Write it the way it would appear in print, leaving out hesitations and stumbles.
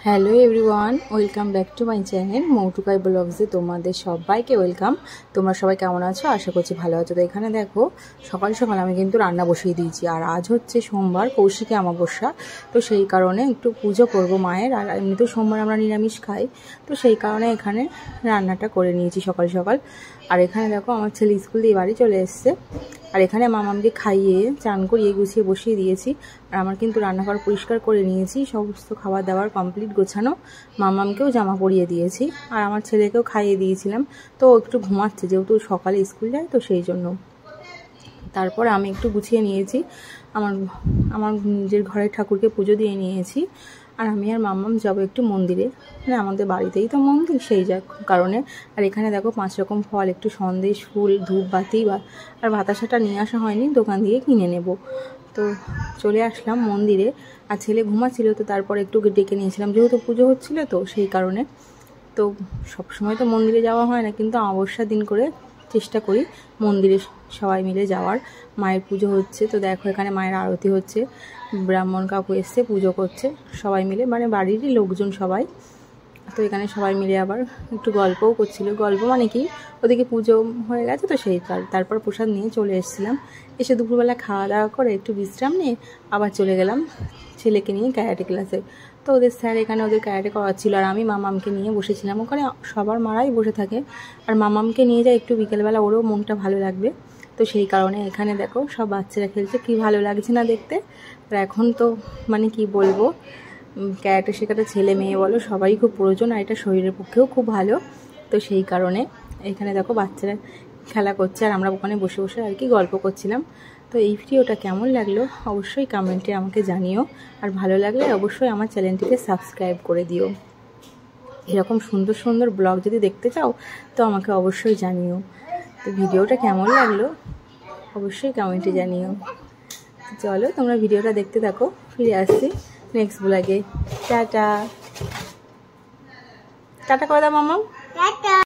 Hello everyone, welcome back to my channel Moutukai ব্লগসে তোমাদের সবাইকে ওয়েলকাম। তোমরা সবাই কেমন আছো? আশা করছি ভালো আছো। তো এখানে দেখো সকাল সকাল আমি কিন্তু রান্না বসিয়ে দিয়েছি। আর আজ হচ্ছে সোমবার, কৌশিকী অমাবস্যা। তো সেই কারণে একটু পুজো করব মায়ের। আর এমনিতেও সোমবার আমরা নিরামিষ খাই, তো সেই কারণে এখানে রান্নাটা করে নিয়েছি সকাল সকাল। আর এখানে দেখো আমার ছেলে স্কুল দিয়ে বাড়ি চলে এসছে। আর এখানে মামামকে খাইয়ে চান করিয়ে গুছিয়ে বসিয়ে দিয়েছি। আর আমার কিন্তু রান্নাঘর পরিষ্কার করে নিয়েছি, সমস্ত খাবার দাবার কমপ্লিট গোছানো। মামামকেও জামা পরিয়ে দিয়েছি আর আমার ছেলেকেও খাইয়ে দিয়েছিলাম। তো একটু ঘুমাচ্ছে, যেহেতু সকালে স্কুল যায়, তো সেই জন্য। তারপর আমি একটু গুছিয়ে নিয়েছি, আমার আমার নিজের ঘরের ঠাকুরকে পুজো দিয়ে নিয়েছি। আর আমি আর মাম্মাম যাবো একটু মন্দিরে, মানে আমাদের বাড়িতেই তো মন্দির, সেই কারণে। আর এখানে দেখো 5 রকম ফল, একটু সন্দেশ, ফুল, ধূপবাতি আর বাতাসাটা নিয়ে আসা হয়নি, দোকান দিয়ে কিনে নেব। তো চলে আসলাম মন্দিরে। আর ছেলে ঘুমাচ্ছিল, তো তারপর একটু ডেকে নিয়েছিলাম, যেহেতু পুজো হচ্ছিল, তো সেই কারণে। তো সবসময় তো মন্দিরে যাওয়া হয় না, কিন্তু অমাবস্যার দিন করে চেষ্টা করি মন্দিরে সবাই মিলে যাওয়ার। মায়ের পুজো হচ্ছে, তো দেখো এখানে মায়ের আরতি হচ্ছে, ব্রাহ্মণ কাকু এসছে পুজো করছে সবাই মিলে, মানে বাড়িরই লোকজন সবাই। তো এখানে সবাই মিলে আবার একটু গল্পও করছিল। গল্প মানে কি, ওদিকে পুজো হয়ে গেছে, তো সেই তারপর প্রসাদ নিয়ে চলে এসেছিলাম। এসে দুপুরবেলা খাওয়া দাওয়া করে একটু বিশ্রাম নিয়ে আবার চলে গেলাম ছেলেকে নিয়ে ক্যারাটে ক্লাসে। তো ওদের স্যার এখানে ওদের ক্যারাটে করাচ্ছিল, আর আমি মামামকে নিয়ে বসেছিলাম। ওখানে সবার মারাই বসে থাকে, আর মামামকে নিয়ে যায় একটু বিকেলবেলা, ওরও মনটা ভালো লাগবে। তো সেই কারণে এখানে দেখো সব বাচ্চারা খেলছে, কি ভালো লাগছে না দেখতে। আর এখন তো মানে কি বলবো, ক্যারাটে শেখাটা ছেলে মেয়ে বলো সবাই খুব প্রয়োজন, আর এটা শরীরের পক্ষেও খুব ভালো। তো সেই কারণে এখানে দেখো বাচ্চারা খেলা করছে, আর আমরা ওখানে বসে বসে আর কি গল্প করছিলাম। তো এই ভিডিওটা কেমন লাগলো অবশ্যই কমেন্টে আমাকে জানিও, আর ভালো লাগলে অবশ্যই আমার চ্যানেলটিকে সাবস্ক্রাইব করে দিও। এরকম সুন্দর সুন্দর ব্লগ যদি দেখতে চাও, তো আমাকে অবশ্যই জানিও। তো ভিডিওটা কেমন লাগলো অবশ্যই কমেন্টে জানিও। চলো তোমরা ভিডিওটা দেখতে থাকো, ফিরে আসছি নেক্সট ব্লগে। টাটা টাটা করে দাও মাম্মা।